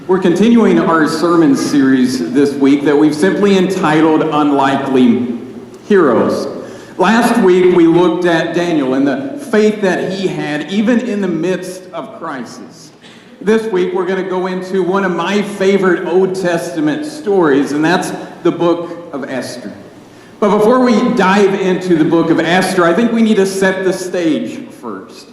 We're continuing our sermon series this week that we've simply entitled Unlikely Heroes. Last week we looked at Daniel and the faith that he had even in the midst of crisis. This week we're going to go into one of my favorite Old Testament stories, and that's the book of Esther. But before we dive into the book of Esther, I think we need to set the stage first.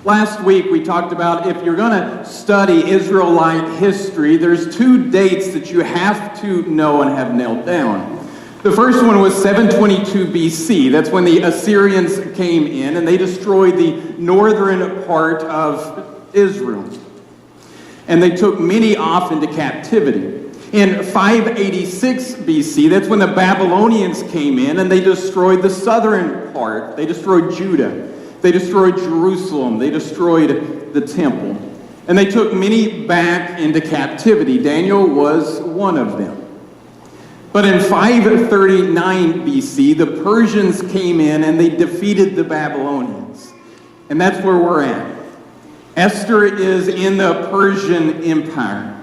Last week we talked about if you're going to study Israelite history, there's two dates that you have to know and have nailed down. The first one was 722 BC. That's when the Assyrians came in and they destroyed the northern part of Israel. And they took many off into captivity. In 586 BC, that's when the Babylonians came in and they destroyed the southern part. They destroyed Judah. They destroyed Jerusalem. They destroyed the temple. And they took many back into captivity. Daniel was one of them. But in 539 BC, the Persians came in and they defeated the Babylonians. And that's where we're at. Esther is in the Persian Empire.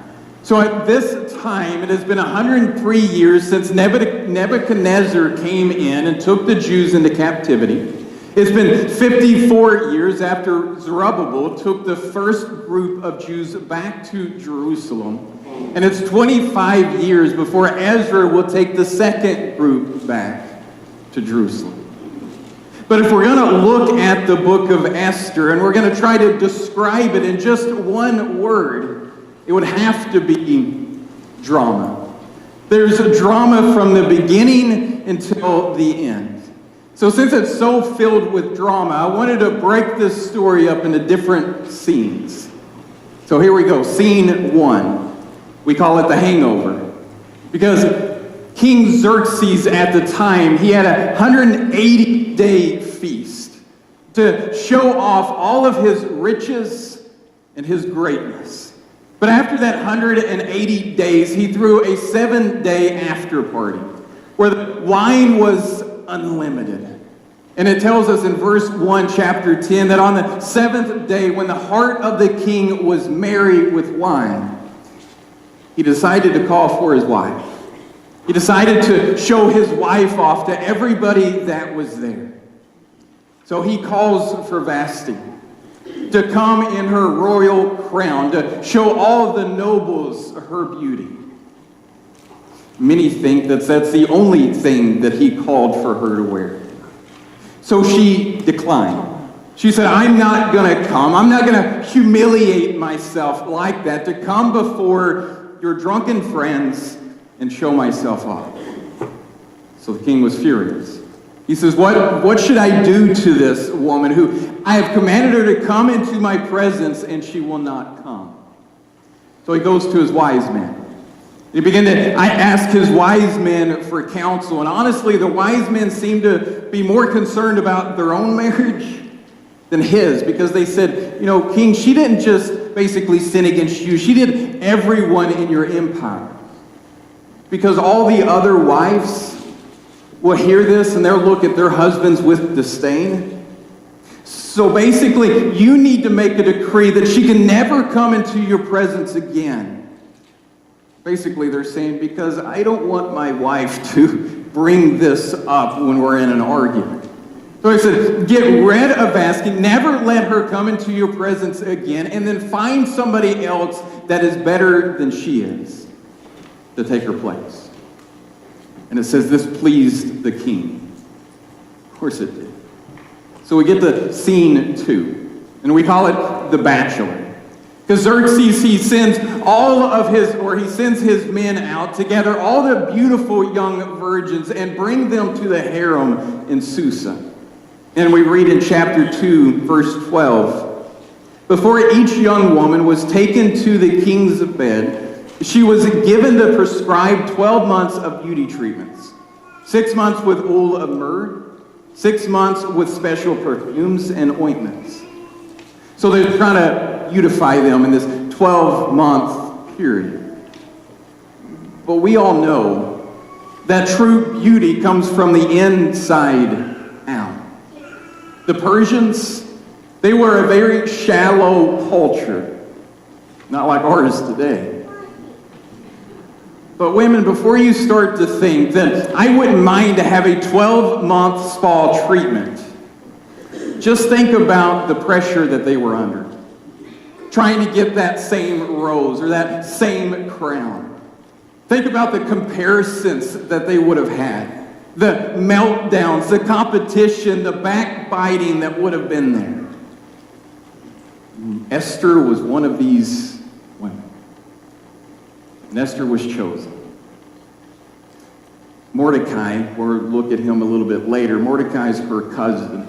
So at this time, it has been 103 years since Nebuchadnezzar came in and took the Jews into captivity. It's been 54 years after Zerubbabel took the first group of Jews back to Jerusalem. And it's 25 years before Ezra will take the second group back to Jerusalem. But if we're going to look at the book of Esther and we're going to try to describe it in just one word, it would have to be drama. There's a drama from the beginning until the end. So since it's so filled with drama, I wanted to break this story up into different scenes. So here we go. Scene one. We call it the hangover. Because King Xerxes at the time, he had a 180-day feast to show off all of his riches and his greatness. But after that 180 days, he threw a 7-day after party where the wine was unlimited. And it tells us in verse 1, chapter 10, that on the 7th day, when the heart of the king was merry with wine, he decided to call for his wife. He decided to show his wife off to everybody that was there. So he calls for Vashti to come in her royal crown, to show all of the nobles her beauty. Many think that that's the only thing that he called for her to wear. So she declined. She said, I'm not going to come. I'm not going to humiliate myself like that to come before your drunken friends and show myself off. So the king was furious. He says, what should I do to this woman who I have commanded her to come into my presence and she will not come? So he goes to his wise men. He began to ask his wise men for counsel. And honestly, the wise men seemed to be more concerned about their own marriage than his. Because they said, King, she didn't just basically sin against you. She did everyone in your empire. Because all the other wives will hear this and they'll look at their husbands with disdain. So basically, you need to make a decree that she can never come into your presence again. Basically, they're saying, because I don't want my wife to bring this up when we're in an argument. So I said, get rid of Vashti, never let her come into your presence again, and then find somebody else that is better than she is to take her place. And it says this pleased the king. Of course it did. So we get to scene 2, and we call it The Bachelor. Because Xerxes, he sends his men out to gather all the beautiful young virgins and bring them to the harem in Susa. And we read in chapter 2, verse 12, before each young woman was taken to the king's bed, she was given the prescribed 12 months of beauty treatments. 6 months with oil of myrrh, 6 months with special perfumes and ointments. So they're trying to beautify them in this 12-month period. But we all know that true beauty comes from the inside out. The Persians, they were a very shallow culture. not like ours today. But women, before you start to think that I wouldn't mind to have a 12-month spa treatment, just think about the pressure that they were under, trying to get that same rose or that same crown. Think about the comparisons that they would have had, the meltdowns, the competition, the backbiting that would have been there. Esther was one of these women. And Esther was chosen. Mordecai, we'll look at him a little bit later. Mordecai is her cousin.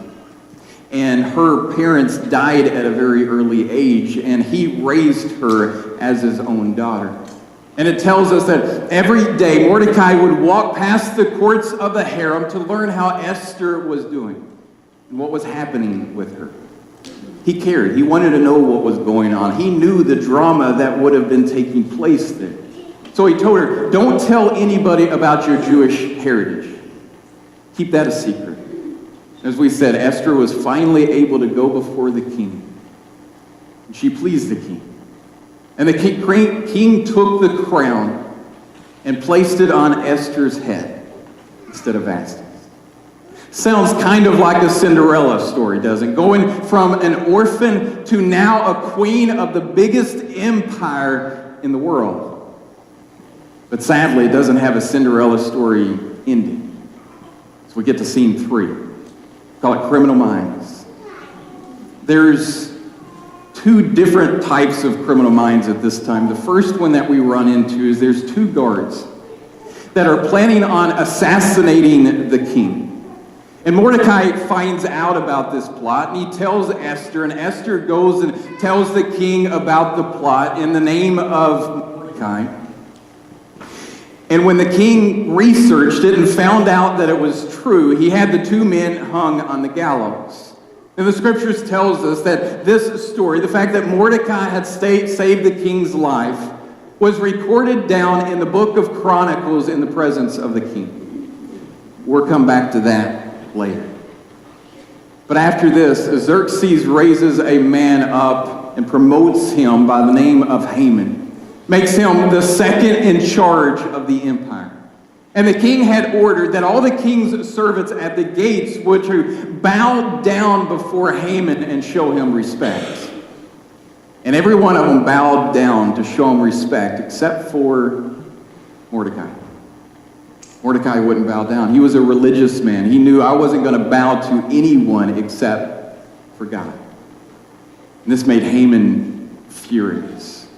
And her parents died at a very early age, and he raised her as his own daughter. And it tells us that every day Mordecai would walk past the courts of the harem to learn how Esther was doing and what was happening with her. He cared. He wanted to know what was going on. He knew the drama that would have been taking place there. So he told her, don't tell anybody about your Jewish heritage. Keep that a secret. As we said, Esther was finally able to go before the king. And she pleased the king. And the king took the crown and placed it on Esther's head instead of Vashti's. Sounds kind of like a Cinderella story, doesn't it? Going from an orphan to now a queen of the biggest empire in the world. But sadly, it doesn't have a Cinderella story ending. So we get to scene 3. Call it Criminal Minds. There's 2 different types of criminal minds at this time. The first one that we run into is there's 2 guards that are planning on assassinating the king. And Mordecai finds out about this plot, and he tells Esther, and Esther goes and tells the king about the plot in the name of Mordecai. And when the king researched it and found out that it was true, he had the 2 men hung on the gallows. And the scriptures tells us that this story, the fact that Mordecai had saved the king's life, was recorded down in the book of Chronicles in the presence of the king. We'll come back to that later. But after this, Xerxes raises a man up and promotes him by the name of Haman, makes him the second in charge of the empire. And the king had ordered that all the king's servants at the gates would to bow down before Haman and show him respect. And every one of them bowed down to show him respect, except for Mordecai. Mordecai wouldn't bow down. He was a religious man. He knew I wasn't going to bow to anyone except for God. And this made Haman furious.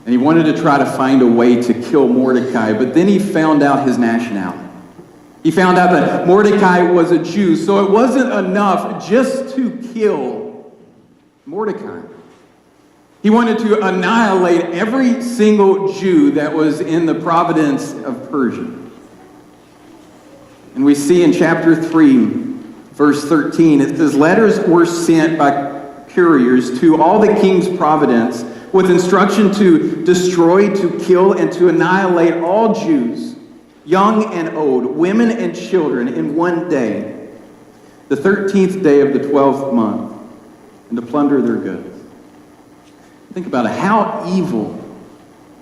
And he wanted to try to find a way to kill Mordecai, but then he found out his nationality. He found out that Mordecai was a Jew, so it wasn't enough just to kill Mordecai. He wanted to annihilate every single Jew that was in the province of Persia. And we see in chapter 3, verse 13, it says, letters were sent by couriers to all the king's province with instruction to destroy, to kill, and to annihilate all Jews, young and old, women and children, in one day, the 13th day of the 12th month, and to plunder their goods. Think about it. How evil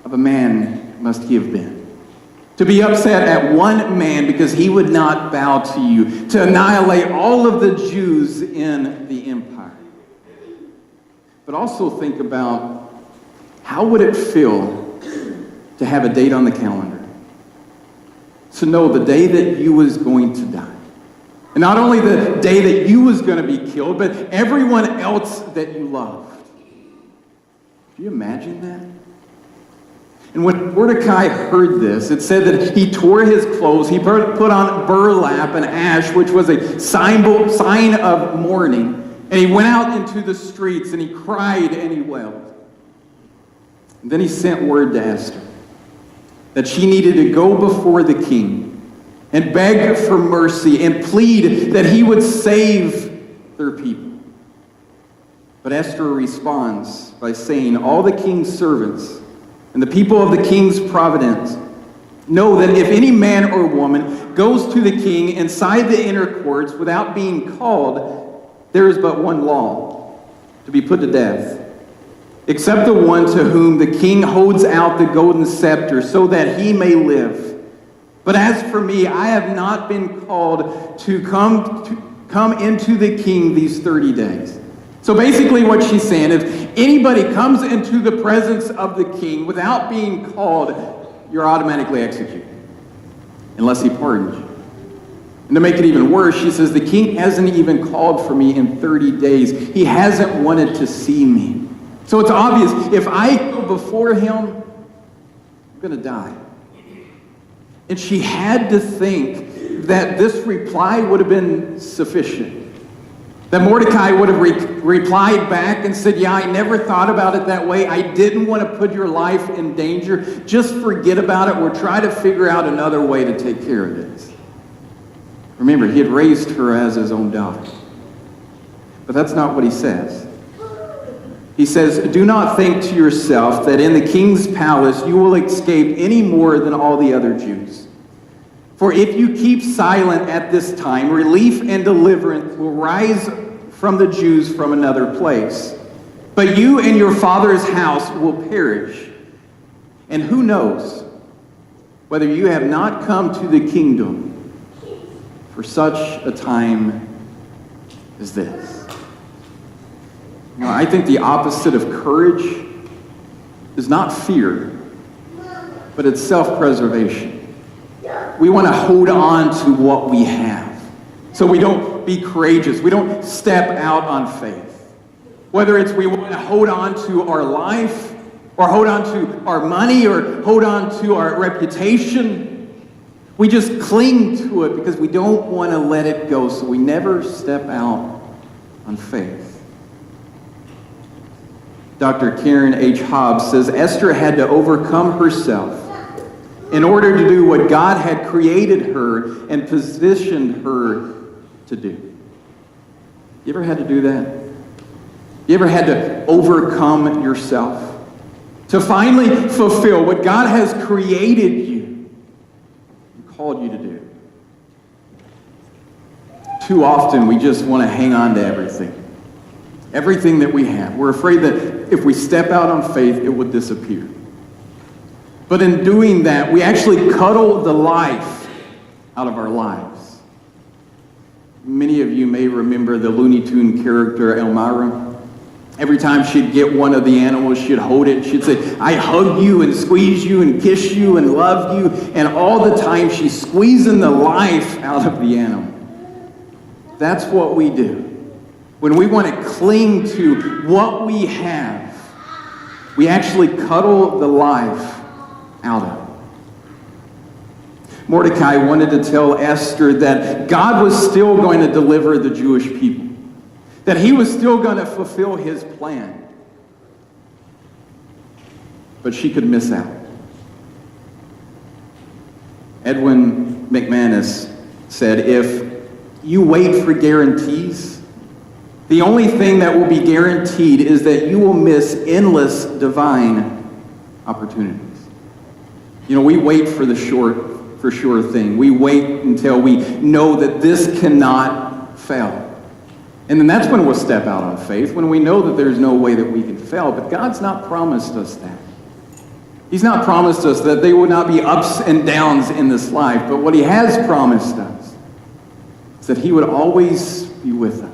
of a man must he have been? To be upset at one man because he would not bow to you, to annihilate all of the Jews in the empire. But also think about how would it feel to have a date on the calendar, to know the day that you was going to die. And not only the day that you was going to be killed, but everyone else that you loved. Do you imagine that? And when Mordecai heard this, it said that he tore his clothes, he put on burlap and ash, which was a sign of mourning, and he went out into the streets and he cried and he wailed. And then he sent word to Esther that she needed to go before the king and beg for mercy and plead that he would save their people. But Esther responds by saying, all the king's servants and the people of the king's province know that if any man or woman goes to the king inside the inner courts without being called, there is but one law, to be put to death. except the one to whom the king holds out the golden scepter so that he may live. But as for me, I have not been called to come into the king these 30 days. So basically what she's saying is, anybody comes into the presence of the king without being called, you're automatically executed, unless he pardons you. And to make it even worse, she says, the king hasn't even called for me in 30 days. He hasn't wanted to see me. So it's obvious, if I go before him, I'm going to die. And she had to think that this reply would have been sufficient. That Mordecai would have replied back and said, yeah, I never thought about it that way. I didn't want to put your life in danger. Just forget about it. We'll try to figure out another way to take care of this. Remember, he had raised her as his own daughter. But that's not what he says. He says, do not think to yourself that in the king's palace you will escape any more than all the other Jews. For if you keep silent at this time, relief and deliverance will rise from the Jews from another place. But you and your father's house will perish. And who knows whether you have not come to the kingdom for such a time as this. You know, I think the opposite of courage is not fear, but it's self-preservation. We want to hold on to what we have, so we don't be courageous. We don't step out on faith. Whether it's we want to hold on to our life, or hold on to our money, or hold on to our reputation, we just cling to it because we don't want to let it go, so we never step out on faith. Dr. Karen H. Hobbs says, Esther had to overcome herself in order to do what God had created her and positioned her to do. You ever had to do that? You ever had to overcome yourself to finally fulfill what God has created you and called you to do? Too often we just want to hang on to everything that we have. We're afraid that if we step out on faith, it would disappear. But in doing that, we actually cuddle the life out of our lives. Many of you may remember the Looney Tune character Elmira. Every time she'd get one of the animals, she'd hold it. She'd say, I hug you and squeeze you and kiss you and love you. And all the time she's squeezing the life out of the animal. That's what we do. When we want to cling to what we have, we actually cuddle the life out of it. Mordecai wanted to tell Esther that God was still going to deliver the Jewish people, that he was still going to fulfill his plan. But she could miss out. Edwin McManus said, if you wait for guarantees, the only thing that will be guaranteed is that you will miss endless divine opportunities. You know, we wait for the for sure thing. We wait until we know that this cannot fail. And then that's when we'll step out on faith, when we know that there's no way that we can fail. But God's not promised us that. He's not promised us that there will not be ups and downs in this life. But what he has promised us is that he would always be with us.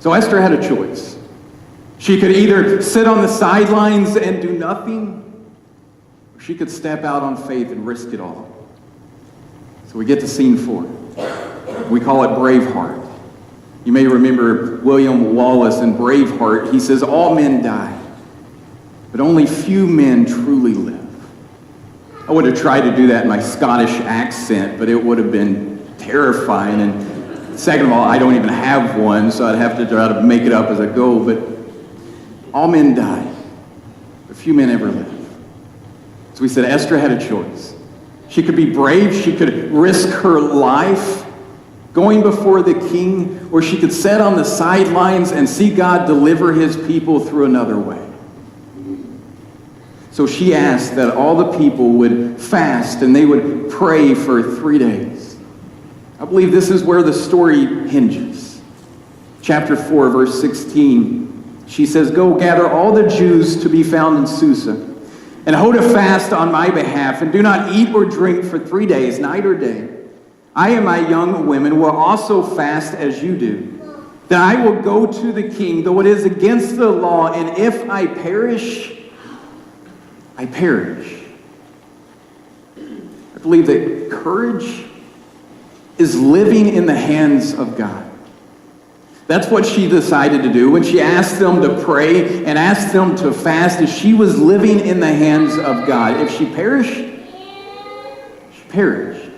So Esther had a choice. She could either sit on the sidelines and do nothing, or she could step out on faith and risk it all. So we get to scene 4. We call it Braveheart. You may remember William Wallace in Braveheart. He says, all men die, but only few men truly live. I would have tried to do that in my Scottish accent, but it would have been terrifying. And second of all, I don't even have one, so I'd have to try to make it up as I go. But all men die, but few men ever live. So we said Esther had a choice. She could be brave, she could risk her life going before the king, or she could sit on the sidelines and see God deliver his people through another way. So she asked that all the people would fast and they would pray for 3 days. I believe this is where the story hinges. Chapter 4, verse 16 She says, "Go gather all the Jews to be found in Susa, and hold a fast on my behalf, and do not eat or drink for 3 days, night or day. I and my young women will also fast as you do. Then I will go to the king, though it is against the law, and if I perish, I perish." I believe that courage is living in the hands of God. That's what she decided to do when she asked them to pray and asked them to fast, is she was living in the hands of God. If she perished, she perished.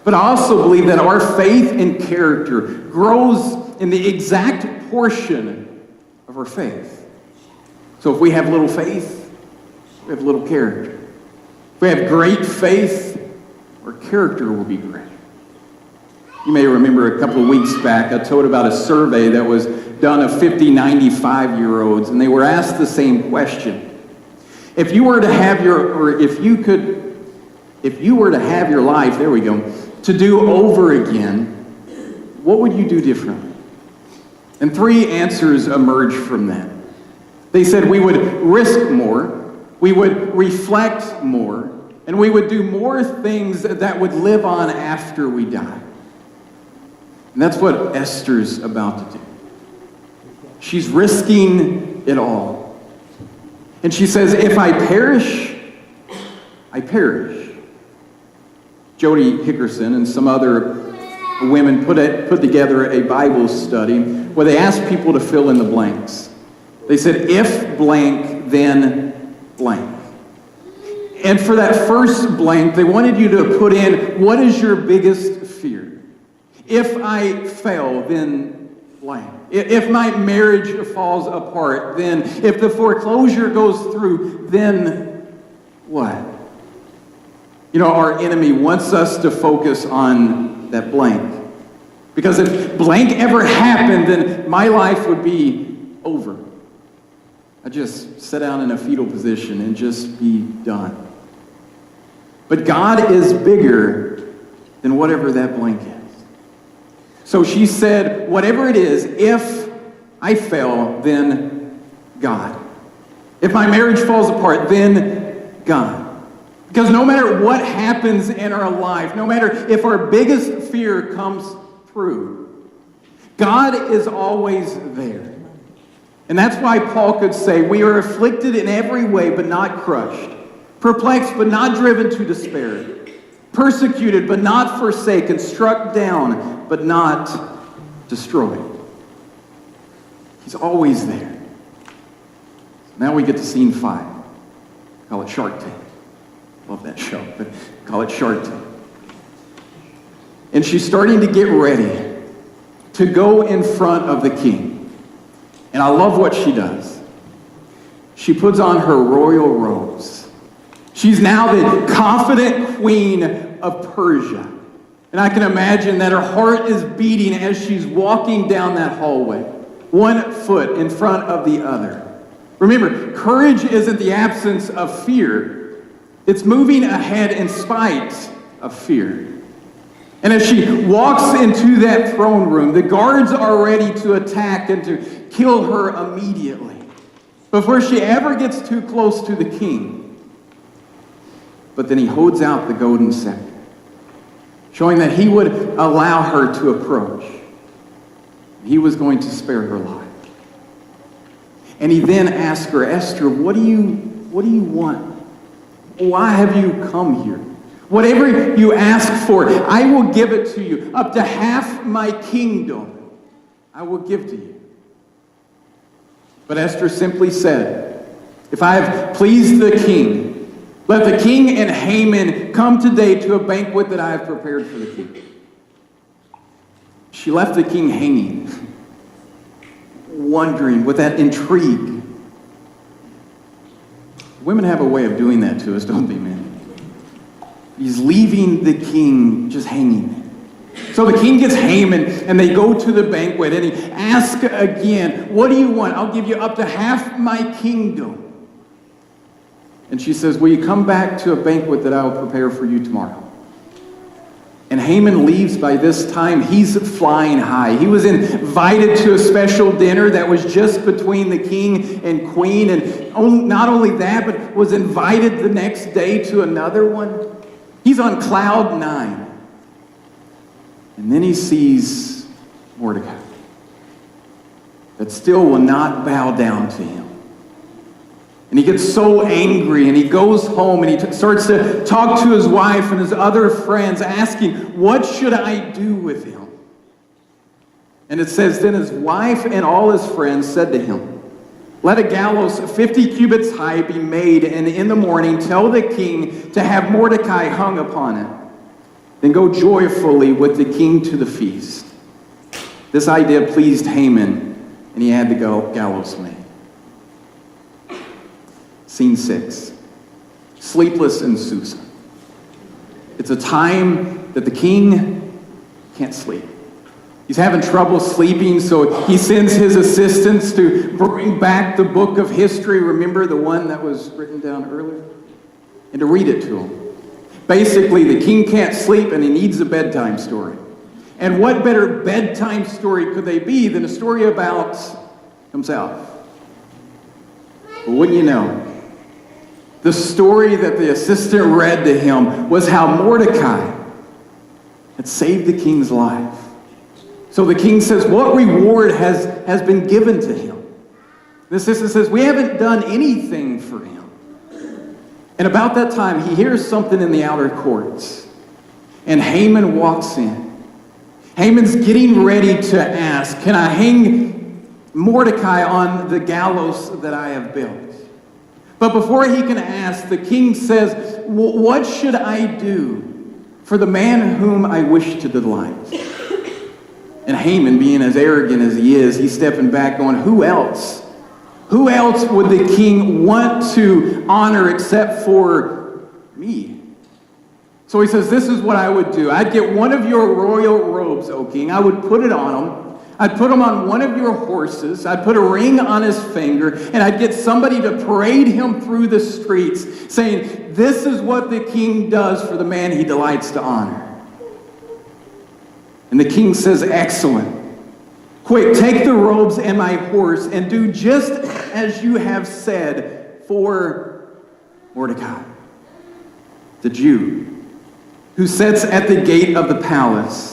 But I also believe that our faith and character grows in the exact portion of our faith. So if we have little faith, we have little character. If we have great faith, our character will be great. You may remember a couple of weeks back, I told about a survey that was done of 50, 95-year-olds, and they were asked the same question. If you were to have if you were to have your life, there we go, to do over again, what would you do differently? And 3 answers emerged from that. They said we would risk more, we would reflect more, and we would do more things that would live on after we die. And that's what Esther's about to do. She's risking it all. And she says, if I perish, I perish. Jody Hickerson and some other women put together a Bible study where they asked people to fill in the blanks. They said, if blank, then blank. And for that first blank, they wanted you to put in, what is your biggest fear? If I fail, then blank. If my marriage falls apart, then if the foreclosure goes through, then what? You know, our enemy wants us to focus on that blank. Because if blank ever happened, then my life would be over. I'd just sit down in a fetal position and just be done. But God is bigger than whatever that blank is. So she said, whatever it is, if I fail, then God. If my marriage falls apart, then God. Because no matter what happens in our life, no matter if our biggest fear comes true, God is always there. And that's why Paul could say, we are afflicted in every way, but not crushed. Perplexed, but not driven to despair. Persecuted, but not forsaken. Struck down, but not destroyed. He's always there. Now we get to scene 5. Call it Shark Tank. Love that show, but call it Shark Tank. And she's starting to get ready to go in front of the king. And I love what she does. She puts on her royal robes. She's now the confident queen of Persia. And I can imagine that her heart is beating as she's walking down that hallway, one foot in front of the other. Remember, courage isn't the absence of fear. It's moving ahead in spite of fear. And as she walks into that throne room, the guards are ready to attack and to kill her immediately, before she ever gets too close to the king. But then he holds out the golden scepter, showing that he would allow her to approach. He was going to spare her life. And he then asked her, Esther, what do you want? Why have you come here? Whatever you ask for, I will give it to you. Up to half my kingdom, I will give to you. But Esther simply said, if I have pleased the king, let the king and Haman come today to a banquet that I have prepared for the king. She left the king hanging, wondering with that intrigue. Women have a way of doing that to us, don't they, man? He's leaving the king just hanging. So the king gets Haman, and they go to the banquet, and he asks again, what do you want? I'll give you up to half my kingdom. And she says, will you come back to a banquet that I will prepare for you tomorrow? And Haman leaves by this time. He's flying high. He was invited to a special dinner that was just between the king and queen. And not only that, but was invited the next day to another one. He's on cloud 9. And then he sees Mordecai that still will not bow down to him. And he gets so angry, and he goes home, and he starts to talk to his wife and his other friends, asking, what should I do with him? And it says, then his wife and all his friends said to him, let a gallows 50 cubits high be made, and in the morning tell the king to have Mordecai hung upon it. Then go joyfully with the king to the feast. This idea pleased Haman, and he had the gallows made. Scene 6. Sleepless in Susa. It's a time that the king can't sleep. He's having trouble sleeping, so he sends his assistants to bring back the book of history. Remember the one that was written down earlier? And to read it to him. Basically, the king can't sleep and he needs a bedtime story. And what better bedtime story could they be than a story about himself? Well, wouldn't you know? The story that the assistant read to him was how Mordecai had saved the king's life. So the king says, what reward has been given to him? The assistant says, we haven't done anything for him. And about that time, he hears something in the outer courts. And Haman walks in. Haman's getting ready to ask, can I hang Mordecai on the gallows that I have built? But before he can ask, the king says, what should I do for the man whom I wish to delight? And Haman, being as arrogant as he is, he's stepping back going, who else? Who else would the king want to honor except for me? So he says, this is what I would do. I'd get one of your royal robes, O king. I would put it on him. I'd put him on one of your horses. I'd put a ring on his finger, and I'd get somebody to parade him through the streets, saying, this is what the king does for the man he delights to honor. And the king says, excellent. Quick, take the robes and my horse, and do just as you have said for Mordecai, the Jew, who sits at the gate of the palace.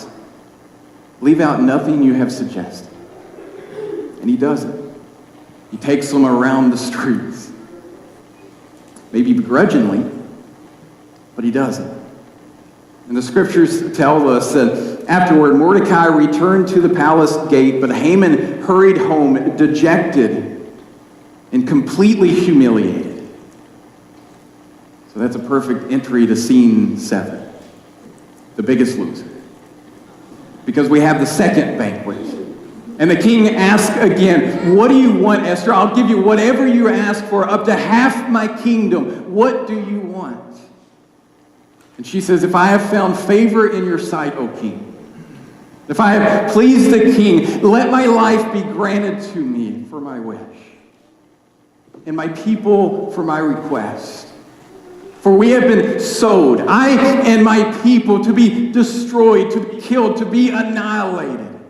Leave out nothing you have suggested. And he does it. He takes them around the streets. Maybe begrudgingly, but he does it. And the scriptures tell us that afterward, Mordecai returned to the palace gate, but Haman hurried home dejected and completely humiliated. So that's a perfect entry to scene 7. The Biggest Loser. Because we have the second banquet. And the king asks again, what do you want, Esther? I'll give you whatever you ask for, up to half my kingdom. What do you want? And she says, if I have found favor in your sight, O king, if I have pleased the king, let my life be granted to me for my wish, and my people for my request. For we have been sold, I and my people, to be destroyed, to be killed, to be annihilated.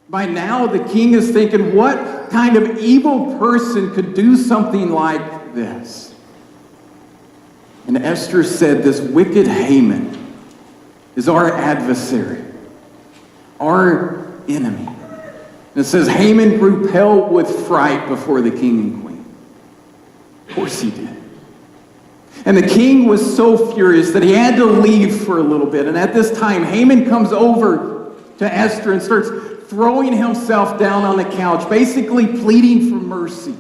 By now, the king is thinking, what kind of evil person could do something like this? And Esther said, this wicked Haman is our adversary, our enemy. And it says, Haman grew pale with fright before the king and queen. Of course he did. And the king was so furious that he had to leave for a little bit. And at this time, Haman comes over to Esther and starts throwing himself down on the couch, basically pleading for mercy.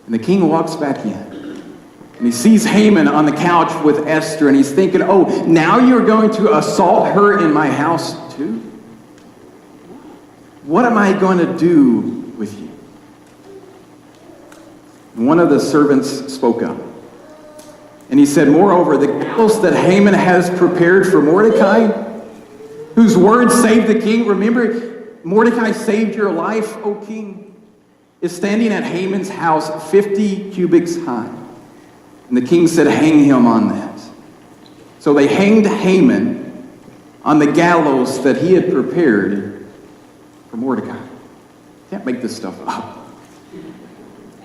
And the king walks back in. And he sees Haman on the couch with Esther, and he's thinking, oh, now you're going to assault her in my house too? What am I going to do with you? And one of the servants spoke up. And he said, moreover, the gallows that Haman has prepared for Mordecai, whose word saved the king, remember, Mordecai saved your life, O king, is standing at Haman's house 50 cubits high. And the king said, hang him on that. So they hanged Haman on the gallows that he had prepared for Mordecai. Can't make this stuff up.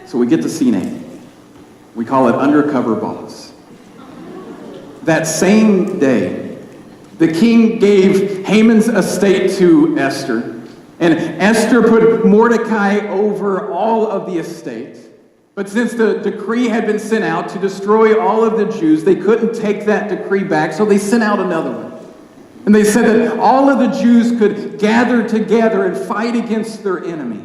So we get to scene 8. We call it Undercover Boss. That same day, the king gave Haman's estate to Esther, and Esther put Mordecai over all of the estate. But since the decree had been sent out to destroy all of the Jews, they couldn't take that decree back, so they sent out another one. And they said that all of the Jews could gather together and fight against their enemy.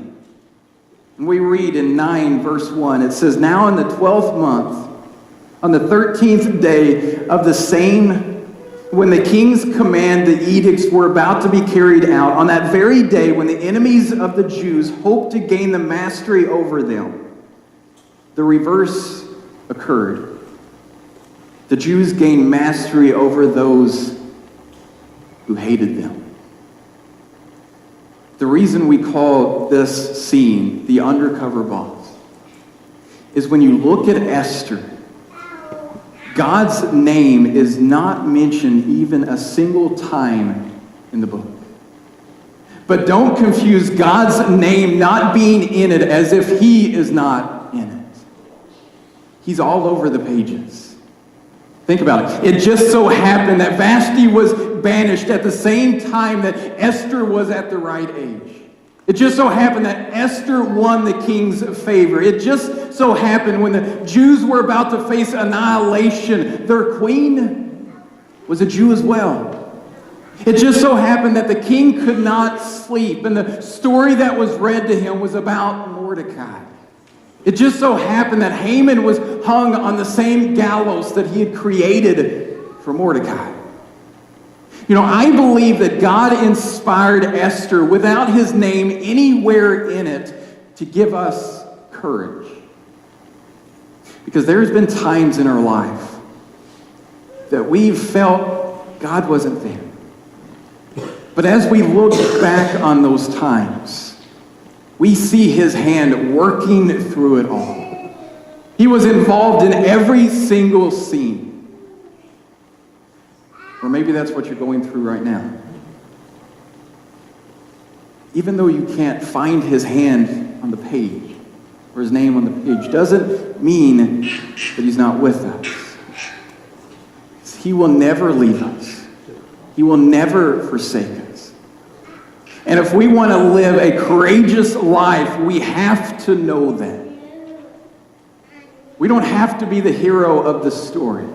And we read in 9 verse 1, it says, "Now in the 12th month, on the 13th day of the same, when the king's command, the edicts were about to be carried out, on that very day when the enemies of the Jews hoped to gain the mastery over them, the reverse occurred. The Jews gained mastery over those who hated them." The reason we call this scene the undercover boss is when you look at Esther, God's name is not mentioned even a single time in the book. But don't confuse God's name not being in it as if he is not in it. He's all over the pages. Think about it. It just so happened that Vashti was banished at the same time that Esther was at the right age. It just so happened that Esther won the king's favor. It just so happened when the Jews were about to face annihilation, their queen was a Jew as well. It just so happened that the king could not sleep, and the story that was read to him was about Mordecai. It just so happened that Haman was hung on the same gallows that he had created for Mordecai. You know, I believe that God inspired Esther without his name anywhere in it to give us courage. Because there's been times in our life that we've felt God wasn't there. But as we look back on those times, we see his hand working through it all. He was involved in every single scene. Or maybe that's what you're going through right now. Even though you can't find his hand on the page, or his name on the page, doesn't mean that he's not with us. He will never leave us. He will never forsake us. And if we want to live a courageous life, we have to know that. We don't have to be the hero of the story.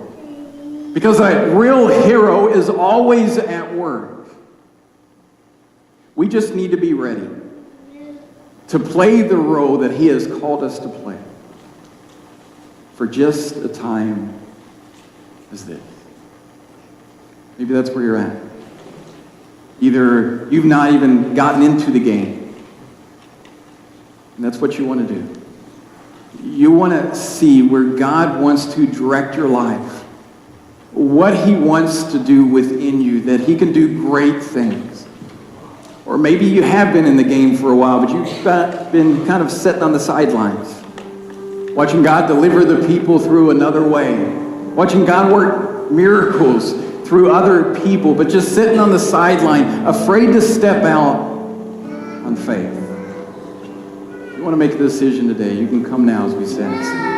Because a real hero is always at work. We just need to be ready to play the role that he has called us to play for just a time as this. Maybe that's where you're at. Either you've not even gotten into the game, and that's what you want to do. You want to see where God wants to direct your life, what he wants to do within you, that he can do great things. Or maybe you have been in the game for a while, but you've been kind of sitting on the sidelines, watching God deliver the people through another way, watching God work miracles through other people, but just sitting on the sideline, afraid to step out on faith. If you want to make a decision today, you can come now as we stand and sing.